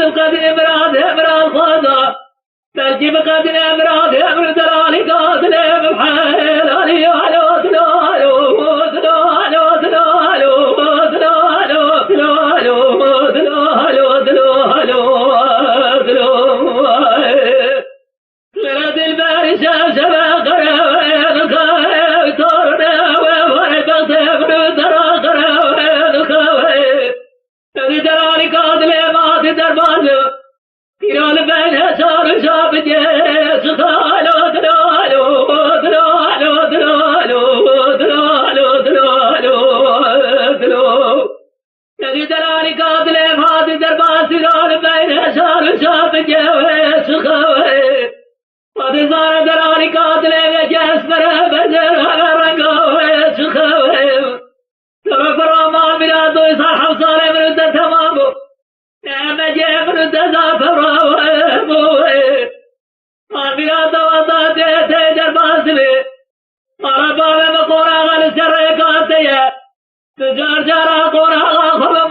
القدر براد براد خاضر ترجم قدر براد برد رالي قاتل بحيل علي علو تلو علو تلو علو تلو علو تلو علو تلو علو تلو علو تلو علو تلو لرد الباري شبا قرا تورنا وورد تبر ترى قرا درالي قاتل ما تدربان كيرال بين صار شاب جيس خالو دلالو دلالو دلالو دلالو دلالو دلالو درالي قاتل ما تدربان كيرال بين صار شاب جيس خالو قد صار درالي قاتل جيس برا بدر رنگو خالو ترى ما بلاد صاحب صار من تمامه ما جاب من تزافر ما بلاد وضعت تجر باسمه قرب بقرا غل سرقاتيه تجار جرى قرا خب